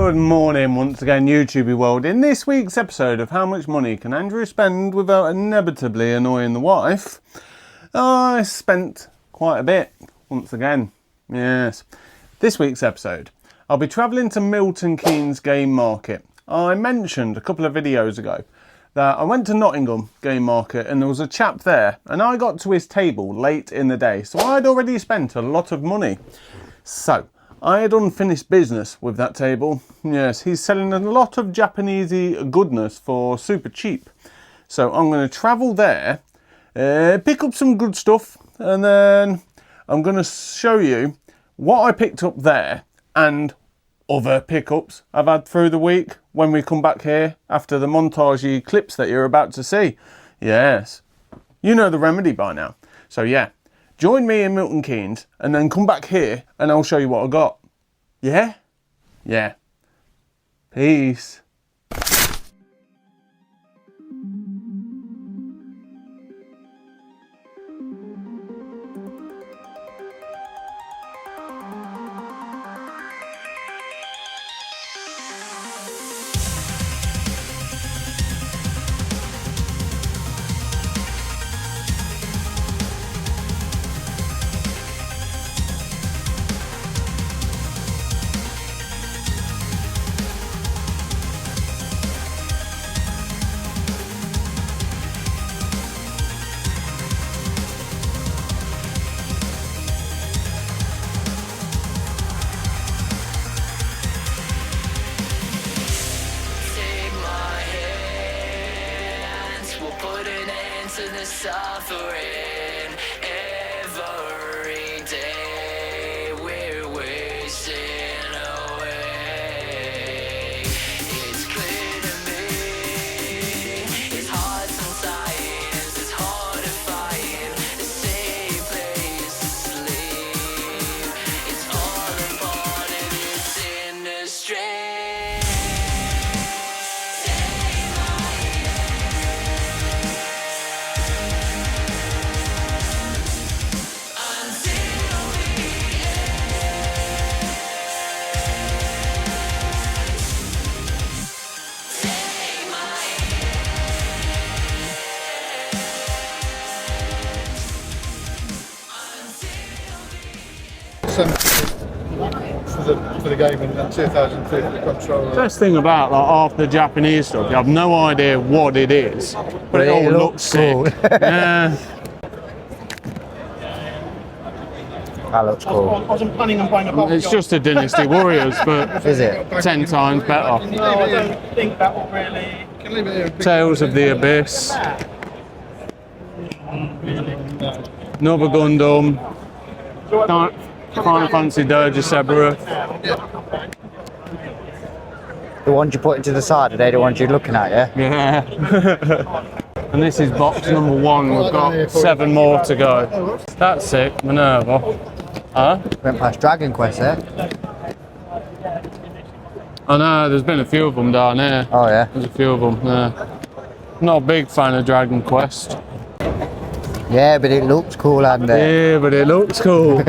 Good morning once again, YouTube world. In this week's episode of How Much Money Can Andrew Spend Without Inevitably Annoying the Wife, I spent quite a bit once again. Yes. This week's episode, I'll be travelling to Milton Keynes game market. I mentioned a couple of videos ago that I went to Nottingham game market and there was a chap there and I got to his table late in the day, so I'd already spent a lot of money. So I had unfinished business with that table. Yes, he's selling a lot of Japanesey goodness for super cheap. So I'm going to travel there, pick up some good stuff, and then I'm going to show you what I picked up there and other pickups I've had through the week when we come back here after the montagey clips that you're about to see. Yes, you know the remedy by now. So yeah. Join me in Milton Keynes and then come back here and I'll show you what I got. Yeah? Yeah. Peace. To the suffering every day we're wasting away. It's clear to me, it's hard sometimes, it's hard to find a safe place to sleep. It's all a part of this industry. For the game in 2002 for the controller. Best thing about like half the Japanese stuff, you have no idea what it is, but it all looks cool. sick. Yeah. That looks cool. I wasn't planning on buying a box. It's just a Dynasty Warriors, but Is it? 10 times better. No, I don't think that will really. Can leave it here. Tales of the Abyss. Another Gundam. Final Fantasy Dirge Sebra. The ones you put into the side, are they the ones you're looking at, yeah? Yeah. And this is box number 1. We've got 7 more to go. That's sick, Minerva. Huh? Went past Dragon Quest there. I know, there's been a few of them down here. Oh yeah? There's a few of them, yeah. Not a big fan of Dragon Quest. Yeah, but it looks cool, hasn't it? Yeah, but it looks cool.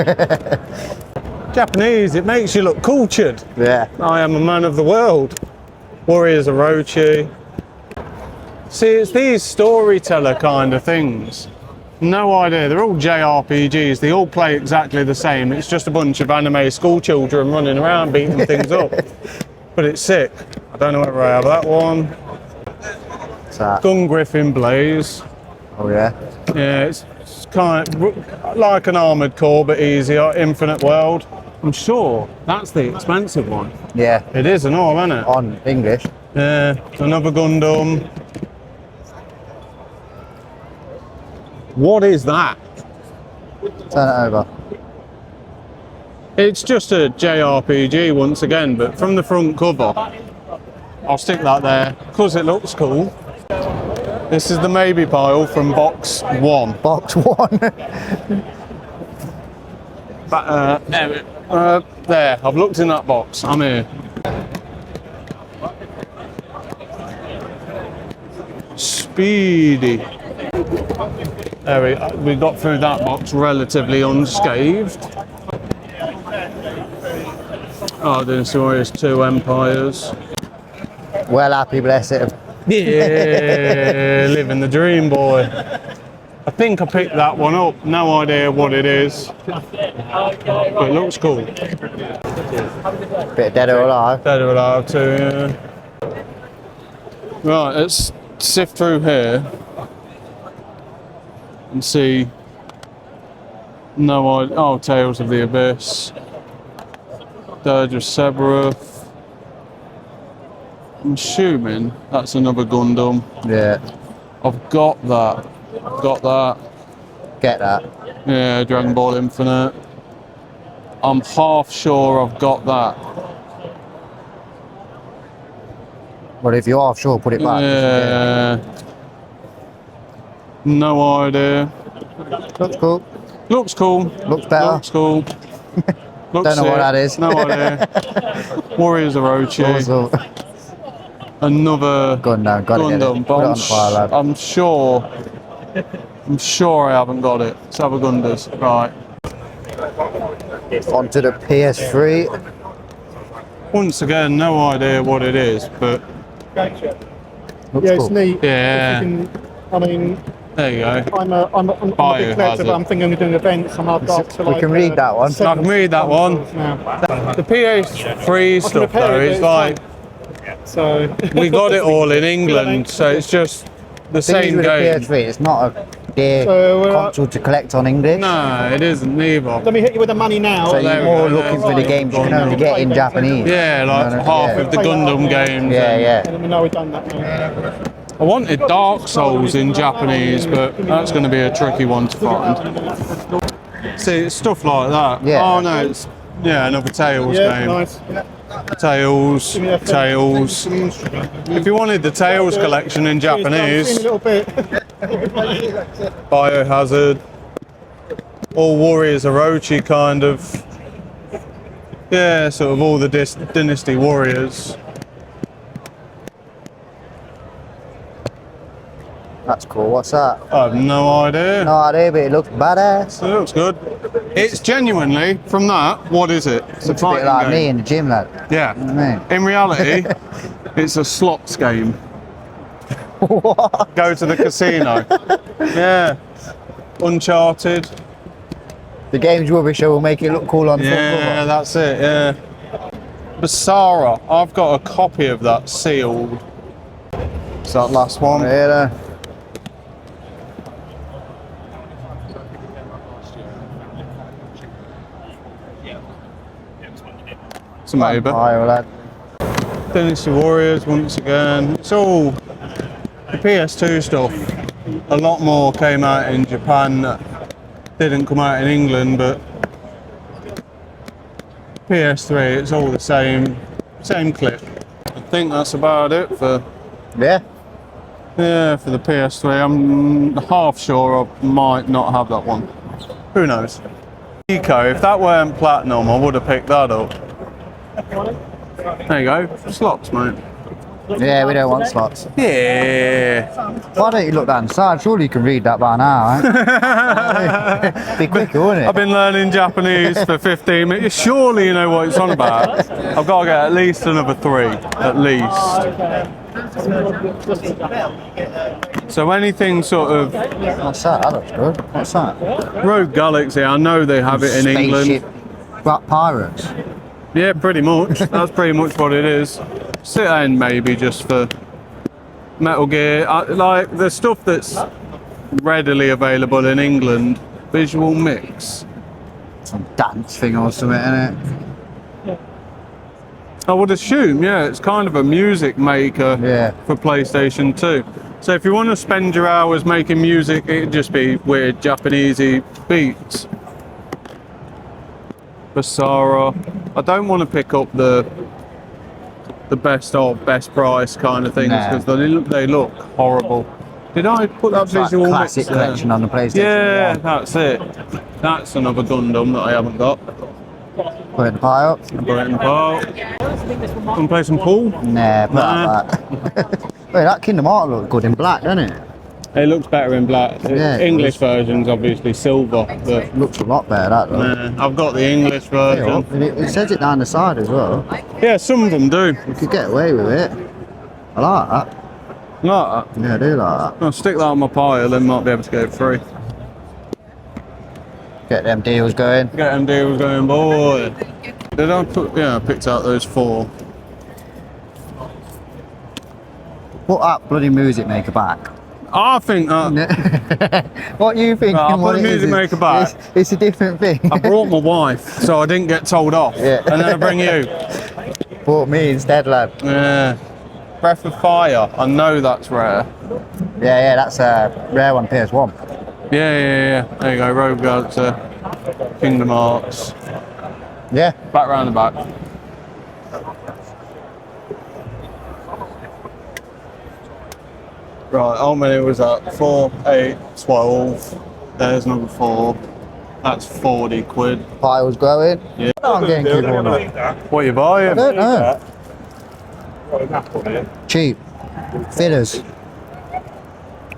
Japanese, it makes you look cultured. Yeah. I am a man of the world. Warriors Orochi. See, it's these storyteller kind of things. No idea, they're all JRPGs, they all play exactly the same. It's just a bunch of anime school children running around beating things up. But it's sick. I don't know whether I have that one. What's that? Gun Griffin Blaze. Oh yeah? Yeah, it's kind of like an Armoured Core, but easier. Infinite World. I'm sure that's the expensive one. Yeah. It is and all, isn't it? On English. Yeah, another Gundam. What is that? Turn it over. It's just a JRPG once again, but from the front cover. I'll stick that there because it looks cool. This is the maybe pile from box 1. Box 1. There, I've looked in that box. I'm here. Speedy. There we got through that box relatively unscathed. Oh, Dynasty Warriors 2 Empires. Well happy, bless it. Yeah, living the dream, boy. I think I picked that one up. No idea what it is, but it looks cool. Bit of Dead or Alive. Dead or Alive too, yeah. Right, let's sift through here and see. No idea. Oh, Tales of the Abyss. Dirge of Sebaroth. I'm assuming that's another Gundam. Yeah. I've got that. Got that. Get that. Yeah, Dragon Ball Infinite. I'm half sure I've got that. Well, if you're offshore, put it back. Yeah. No idea. Looks cool. Looks cool. Looks better. Looks cool. Looks Don't know what sick. that is. No idea. Warriors Orochi. Also, Another Gundam, got Gundam, it. Put it on the fire, lad. I'm sure I haven't got it. Let's have a Gunders. Right. Onto the PS3. Once again, no idea what it is, but Looks Yeah, it's cool. neat. yeah. If you can, I mean, There you go. I'm a big collector, Biohazard. but I'm thinking of doing events, and I've got to We like. can read that one. I can read that one. Now. The PS3 stuff repair though it, is but like, it's So we got it all in England, so it's just the Thing is same with game. the PS3, it's not a dear So, console to collect on English. No, it isn't neither. let me hit you with the money now. So there you're we more go, looking there. for the games you can only get in Japanese. Yeah, like No, no, half yeah. of the Gundam games. Yeah, and- yeah. Let me know we've done that now. I wanted Dark Souls in Japanese, but that's going to be a tricky one to find. See, it's stuff like that. Yeah. Oh no, it's another Tales Yeah, game. nice. Tales, Tales. If you wanted the Tales collection in In a Japanese, little bit. Biohazard, all Warriors Orochi kind of. Yeah, sort of all the Dynasty Warriors. That's cool. What's that? I have no idea. No idea, but it looks badass. It looks good. It's genuinely, from that, what is it? It's Looks a bit like me in the gym, lad. Yeah. You know what I mean? In reality, it's a slots game. What? Go to the casino. Yeah. Uncharted. The game's rubbish, so we'll make it look cool on the front Yeah, cover. that's it, yeah. Basara, I've got a copy of that sealed. It's that last one. Yeah. It's a maybe. Fire, lad. Dynasty Warriors once again. It's all the PS2 stuff. A lot more came out in Japan that didn't come out in England, but PS3, it's all the same clip. I think that's about it for Yeah. for the PS3. I'm half sure I might not have that one. Who knows? Eco, if that weren't platinum, I would have picked that up. There you go, slots, mate. Yeah, we don't want slots. Yeah. Why don't you look down the side? Surely you can read that by now, eh? Be quicker, wouldn't I've it? been learning Japanese for 15 minutes. Surely you know what it's on about. I've got to get at least another 3, at least. So anything sort of What's that? That looks good. What's that? Rogue Galaxy, I know they have it in England. Spaceship Grap Pirates. Yeah, pretty much. That's pretty much what it is. Sit in maybe just for Metal Gear. Like the stuff that's readily available in England. Visual Mix. Some dance thing or something, innit? I would assume, yeah, it's kind of a music maker Yeah. for PlayStation 2. So if you want to spend your hours making music, it'd just be weird Japanesey beats. Basara. I don't want to pick up the best price kind of things Nah. because they look horrible. Did I put that It's like visual classic mix there? collection on the PlayStation. Yeah, 1. that's it. That's another Gundam that I haven't got. Put it in the pile up. I'll put it in the pile. Want to play some pool? Nah, put Nah. that back. Wait, that Kingdom Hearts look good in black, doesn't it? It looks better in black. Yeah, it English does. version's obviously silver, but Looks a lot better, that though. I've got the English version. It says it down the side as well. Yeah, some of them do. You could get away with it. I like that. Like that. Yeah, I do like that. I'll stick that on my pile, then might be able to go free. Get them deals going. Get them deals going, boy. Did I put? Yeah, I picked out those 4. Put that bloody music maker back. I think that. What you think? I'll put what the it music is? maker back. It's a different thing. I brought my wife, so I didn't get told off. Yeah. And then I bring you. Bought me instead, lad. Yeah. Breath of Fire. I know that's rare. Yeah, that's a rare one, PS1. Yeah. There you go. Rogue Guards, Kingdom Hearts. Yeah. Back round the back. Right, how many was that? 4, 8, 12. There's number 4. That's 40 quid. Pile's growing. Yeah. I'm getting keep on that. What are you I buying? don't know. Cheap. Fillers.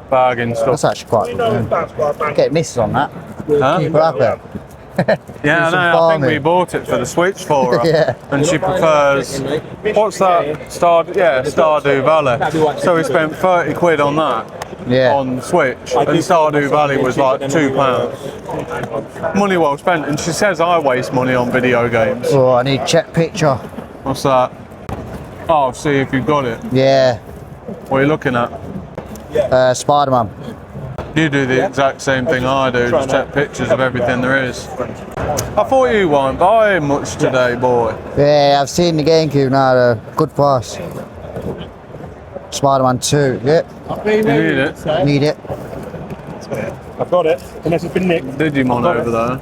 Bargain stuff. That's actually quite good. Yeah. Get misses on that. Huh? Keep her happy. Yeah, I some know. I think farming. we bought it for the Switch for her. Yeah. And she prefers, what's that? Stardew Valley. So we spent 30 quid on that Yeah. on Switch. And Stardew Valley was like £2. Money well spent. And she says I waste money on video games. Oh, I need check picture. What's that? Oh, see if you've got it. Yeah. What are you looking at? Spider-Man. You do the exact same thing I do, just take pictures of everything there is. I thought you weren't buying much today, boy. Yeah, I've seen the GameCube now. Good price. Spider-Man 2. Yep. You need it. Need it. I've got it, unless it's been nicked. Digimon over there.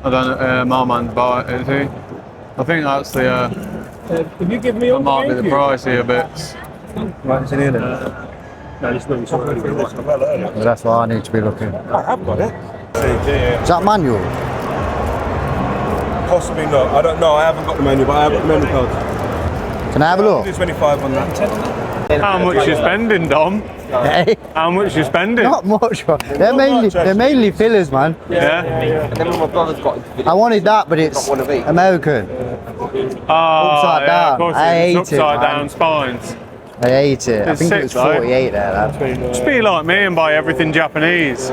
I don't know, my man's bought it, is he? I think that's the, If you give me that might be the pricier bits. Right, it's in here then. No, this really sorry. That's why I need to be looking. I have got it. Is that manual? Possibly not. I don't know. I haven't got the manual, but I have got the menu card. Can I have a Do look? 25 on that. How much you spending, Dom? Hey, How much you spending? not much, bro. They're mainly fillers, man. Yeah? And then my brother's got it. I wanted that, but it's one of each. American. Oh, Upside yeah, down. of course I it is. hate it, Upside man. down spines. I hate it. I It's think sick, it was though. 48 there, lad. Just be like me and buy everything Japanese.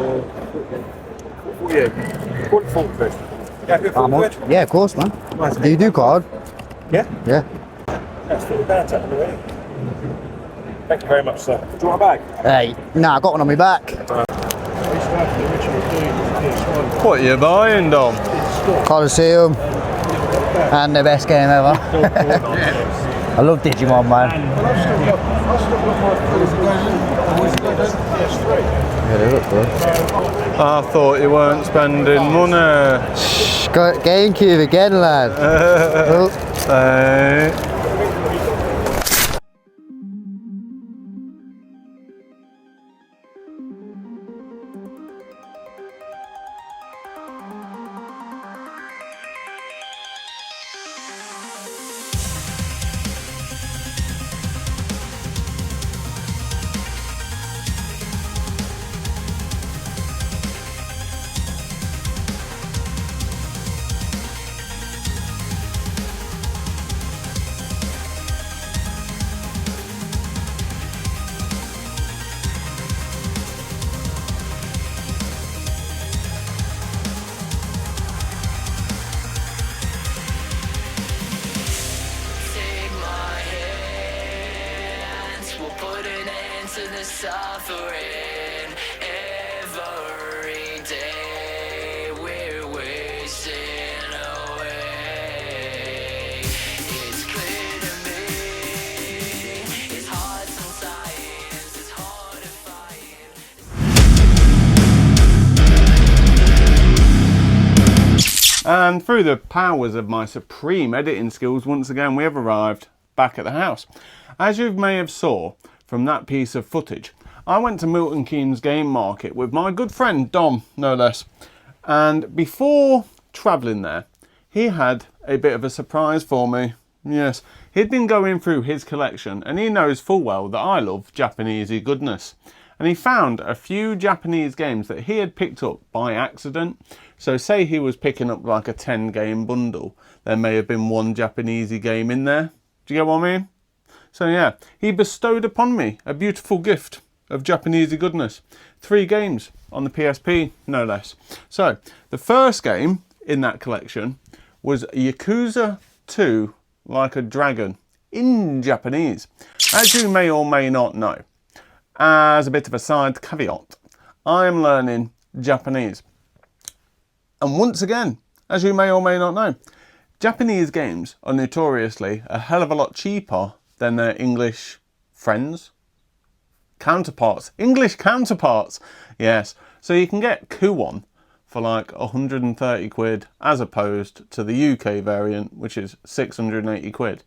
How much? Yeah, of course, man. Do you do card? Yeah? Yeah. That's $50 Thank you very much, sir. Do you want a bag? Hey, nah, I got one on my back. What are you buying, Dom? Coliseum. And the best game ever. I love Digimon, man. Yeah, they look good. I thought you weren't spending money. Got GameCube again, lad. Oh. Hey. Take my hands, we'll put an end to the suffering. Every day we're wasting away. It's clear to me, it's hard sometimes, it's hard to find. And through the powers of my supreme editing skills, once again we have arrived back at the house. As you may have saw from that piece of footage, I went to Milton Keynes Game Market with my good friend Dom, no less. And before travelling there, he had a bit of a surprise for me. Yes, he'd been going through his collection and he knows full well that I love Japanesey goodness. And he found a few Japanese games that he had picked up by accident. So say he was picking up like a 10 game bundle, there may have been one Japanesey game in there. Do you get what I mean? So yeah, he bestowed upon me a beautiful gift of Japanesey goodness. 3 games on the PSP, no less. So the first game in that collection was Yakuza 2 Like a Dragon in Japanese. As you may or may not know, as a bit of a side caveat, I am learning Japanese. And once again, as you may or may not know, Japanese games are notoriously a hell of a lot cheaper than their English friends, counterparts, English counterparts. Yes, so you can get Kuwon for like 130 quid as opposed to the UK variant, which is 680 quid.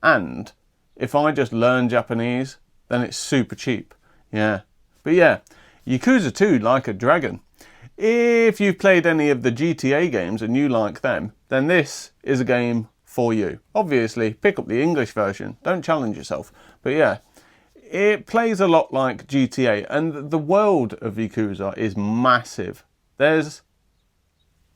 And if I just learn Japanese, then it's super cheap. Yeah, but yeah, Yakuza 2 Like a Dragon. If you've played any of the GTA games and you like them, then this is a game for you. Obviously, pick up the English version, don't challenge yourself. But yeah, it plays a lot like GTA, and the world of Yakuza is massive. There's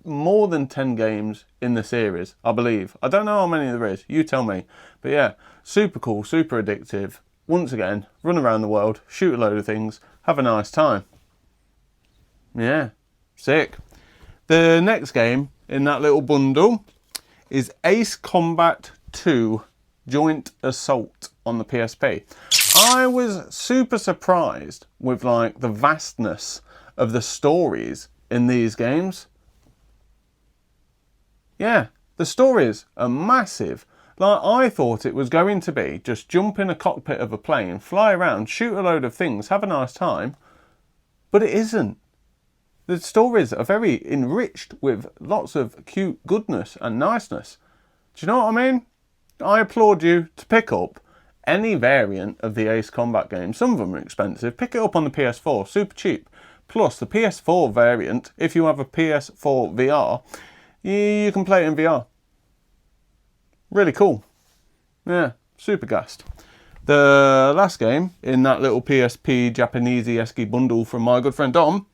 more than 10 games in the series, I believe. I don't know how many there is, you tell me. But yeah, super cool, super addictive. Once again, run around the world, shoot a load of things, have a nice time. Yeah, sick. The next game in that little bundle is Ace Combat 2 Joint Assault on the PSP. I was super surprised with like the vastness of the stories in these games. Yeah, the stories are massive. Like, I thought it was going to be just jump in a cockpit of a plane, fly around, shoot a load of things, have a nice time. But it isn't. The stories are very enriched with lots of cute goodness and niceness. Do you know what I mean? I applaud you to pick up any variant of the Ace Combat game. Some of them are expensive. Pick it up on the PS4, super cheap. Plus, the PS4 variant, if you have a PS4 VR, you can play it in VR. Really cool. Yeah, super gassed. The last game in that little PSP Japanesey-esque bundle from my good friend Dom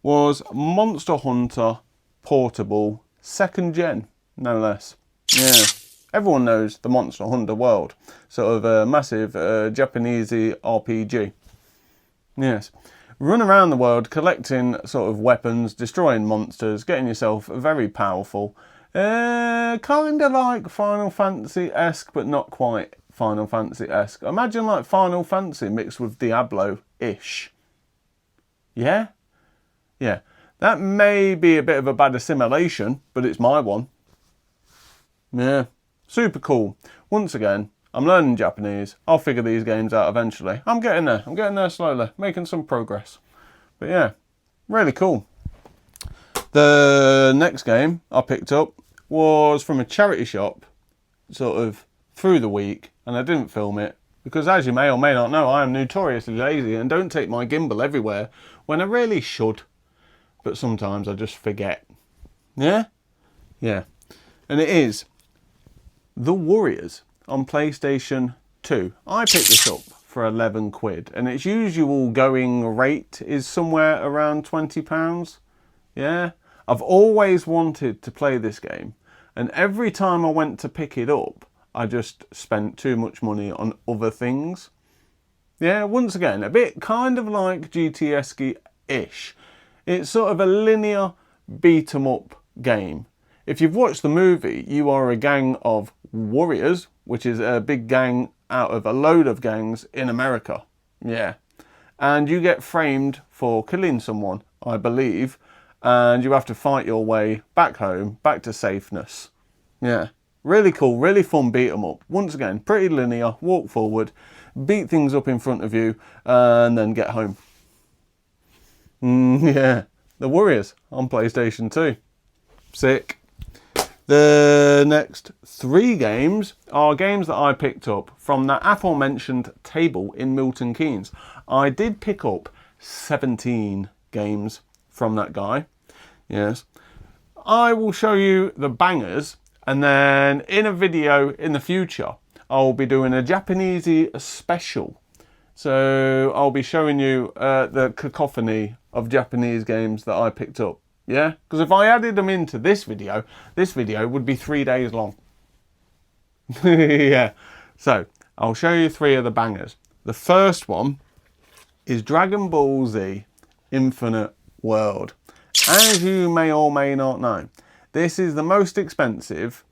was Monster Hunter Portable 2nd Gen, no less. Yeah, everyone knows the Monster Hunter world. Sort of a massive Japanesey RPG. Yes. Run around the world collecting sort of weapons, destroying monsters, getting yourself very powerful. Kind of like Final Fantasy-esque, but not quite Final Fantasy-esque. Imagine like Final Fantasy mixed with Diablo-ish. Yeah? Yeah. That may be a bit of a bad assimilation, but it's my one. Yeah. Super cool. Once again, I'm learning Japanese. I'll figure these games out eventually. I'm getting there. I'm getting there slowly. Making some progress. But yeah, really cool. The next game I picked up was from a charity shop, sort of through the week, and I didn't film it because, as you may or may not know, I am notoriously lazy and don't take my gimbal everywhere when I really should. But sometimes I just forget. Yeah? Yeah. And it is The Warriors on PlayStation 2. I picked this up for 11 quid, and its usual going rate is somewhere around £20. Yeah? I've always wanted to play this game, and every time I went to pick it up, I just spent too much money on other things. Yeah, once again, a bit kind of like GTS-ish. It's sort of a linear beat-em-up game. If you've watched the movie, you are a gang of warriors, which is a big gang out of a load of gangs in America. Yeah. And you get framed for killing someone, I believe, and you have to fight your way back home, back to safeness. Yeah. Really cool, really fun beat 'em up. Once again, pretty linear, walk forward, beat things up in front of you, and then get home. Yeah. The Warriors on PlayStation 2. Sick. The next 3 games are games that I picked up from that aforementioned table in Milton Keynes. I did pick up 17 games from that guy. Yes. I will show you the bangers And then in a video in the future, I'll be doing a Japanesey special. So I'll be showing you the cacophony of Japanese games that I picked up. Yeah? Because if I added them into this video would be 3 days long. Yeah. So I'll show you 3 of the bangers. The first one is Dragon Ball Z Infinite World. As you may or may not know, this is the most expensive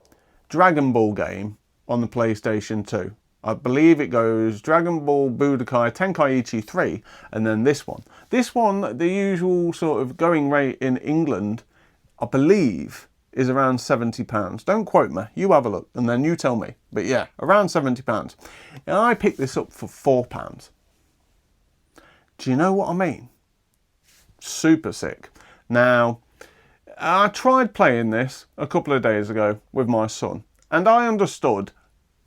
Dragon Ball game on the PlayStation 2. I believe it goes Dragon Ball Budokai Tenkaichi 3 and then this one. This one, the usual sort of going rate in England, I believe, is around £70. Don't quote me, you have a look and then you tell me. But yeah, around £70. And I picked this up for £4. Do you know what I mean? Super sick. Now, I tried playing this a couple of days ago with my son and I understood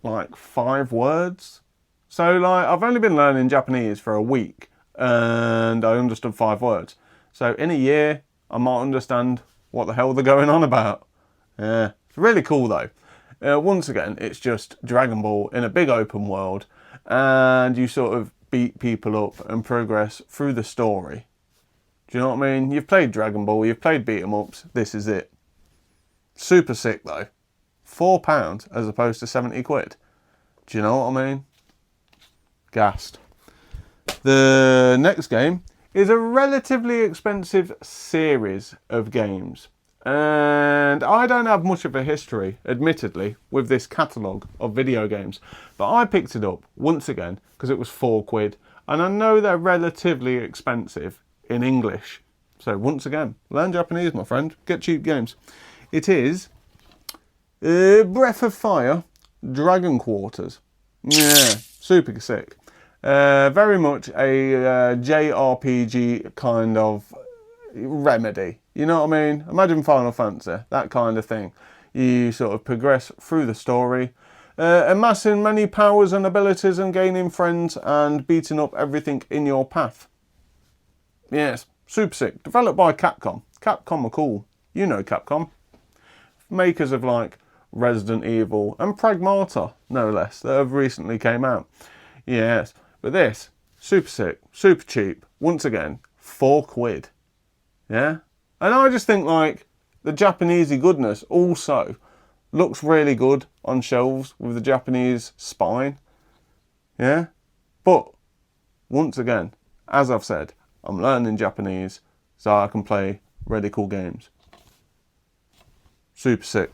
like 5 words. So like I've only been learning Japanese for a week and I understood 5 words. So in a year I might understand what the hell they're going on about. Yeah, it's really cool though. Once again, it's just Dragon Ball in a big open world and you sort of beat people up and progress through the story. Do you know what I mean? You've played Dragon Ball, you've played beat 'em ups, this is it. Super sick though. £4 as opposed to 70 quid. Do you know what I mean? Gassed. The next game is a relatively expensive series of games. And I don't have much of a history, admittedly, with this catalogue of video games. But I picked it up once again because it was £4. And I know they're relatively expensive in English. So once again, learn Japanese, my friend. Get cheap games. It is Breath of Fire Dragon Quarters. Yeah, super sick. Very much a JRPG kind of remedy. You know what I mean? Imagine Final Fantasy, that kind of thing. You sort of progress through the story, amassing many powers and abilities and gaining friends and beating up everything in your path. Yes, super sick. Developed by Capcom. Capcom are cool. You know Capcom. Makers of like Resident Evil and Pragmata, no less, that have recently came out. Yes, but this, super sick, super cheap. Once again, £4. Yeah? And I just think like the Japanesey goodness also looks really good on shelves with the Japanese spine. Yeah? But once again, as I've said, I'm learning Japanese so I can play really cool games. Super sick.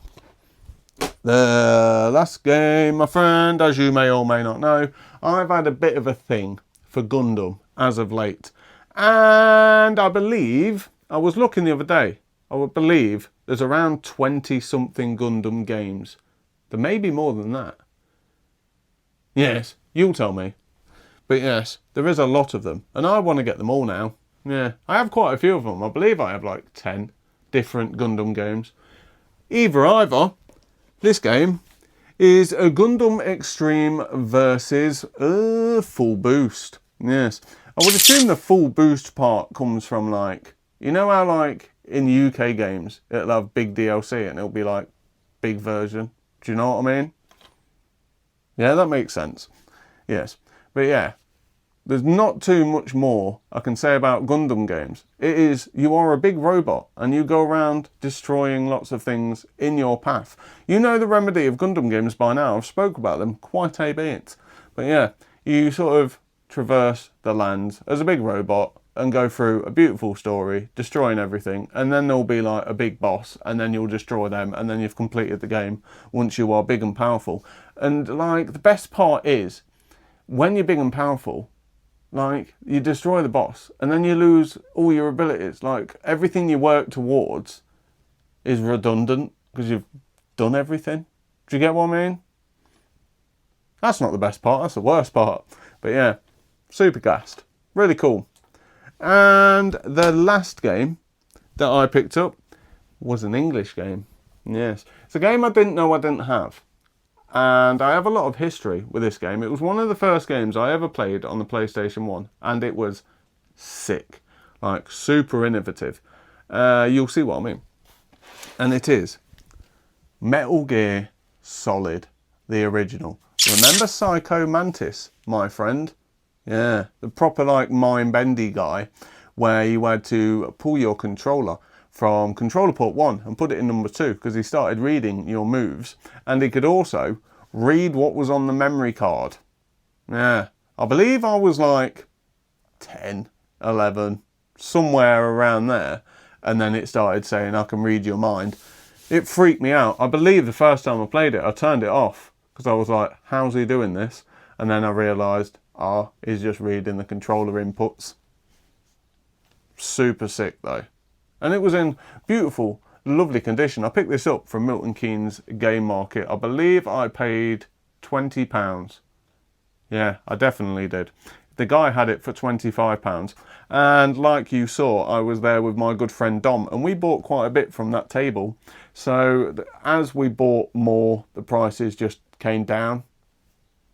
The last game, my friend, as you may or may not know, I've had a bit of a thing for Gundam as of late. And I believe, I was looking the other day, I would believe there's around 20 something Gundam games. There may be more than that. Yes, you'll tell me. But yes, there is a lot of them. And I want to get them all now. Yeah, I have quite a few of them. I believe I have like 10 different Gundam games. Either. This game is a Gundam Extreme versus Full Boost. Yes. I would assume the Full Boost part comes from like, you know how like in UK games it'll have big DLC and it'll be like big version. Do you know what I mean? Yeah, that makes sense. Yes. But yeah, there's not too much more I can say about Gundam games. It is, you are a big robot and you go around destroying lots of things in your path. You know the remedy of Gundam games by now. I've spoke about them quite a bit. But yeah, you sort of traverse the lands as a big robot and go through a beautiful story, destroying everything. And then there'll be like a big boss and then you'll destroy them and then you've completed the game once you are big and powerful. And like the best part is, when you're big and powerful, like you destroy the boss and then you lose all your abilities. Like everything you work towards is redundant because you've done everything. Do you get what I mean? That's not the best part, that's the worst part. But yeah, super gassed. Really cool. And the last game that I picked up was an English game. Yes, it's a game I didn't know I didn't have. And I have a lot of history with this game. It was one of the first games I ever played on the PlayStation 1. And it was sick. Like, super innovative. You'll see what I mean. And it is Metal Gear Solid, the original. Remember Psycho Mantis, my friend? Yeah, the proper like mind-bendy guy, where you had to pull your controller from controller port 1 and put it in number 2 because he started reading your moves, and he could also read what was on the memory card. Yeah, I believe I was like 10, 11, somewhere around there, and then it started saying I can read your mind. It freaked me out. I believe the first time I played it I turned it off because I was like, how's he doing this? And then I realised, he's just reading the controller inputs. Super sick though. And it was in beautiful, lovely condition. I picked this up from Milton Keynes Game Market. I believe I paid £20. Yeah, I definitely did. The guy had it for £25. And like you saw, I was there with my good friend Dom, and we bought quite a bit from that table. So as we bought more, the prices just came down.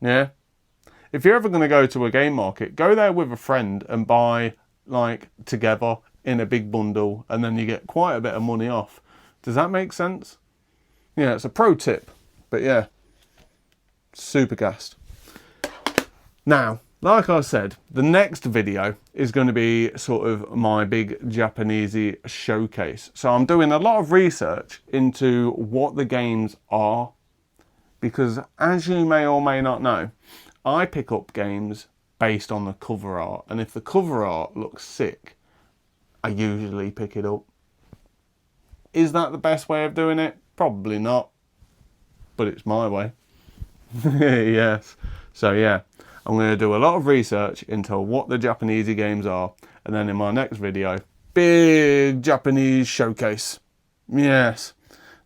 Yeah. If you're ever going to go to a game market, go there with a friend and buy like together in a big bundle, and then you get quite a bit of money off. Does that make sense? Yeah, it's a pro tip, but yeah, super gassed. Now, like I said, the next video is going to be sort of my big Japanesey showcase. So I'm doing a lot of research into what the games are, because as you may or may not know, I pick up games based on the cover art, and if the cover art looks sick, I usually pick it up. Is that the best way of doing it? Probably not, but it's my way. Yes. So yeah, I'm going to do a lot of research into what the Japanesey games are, and then in my next video, big Japanese showcase. Yes.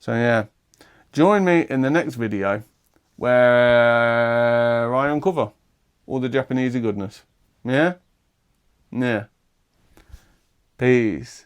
So yeah, join me in the next video where I uncover all the Japanesey goodness. Yeah? Yeah. Peace.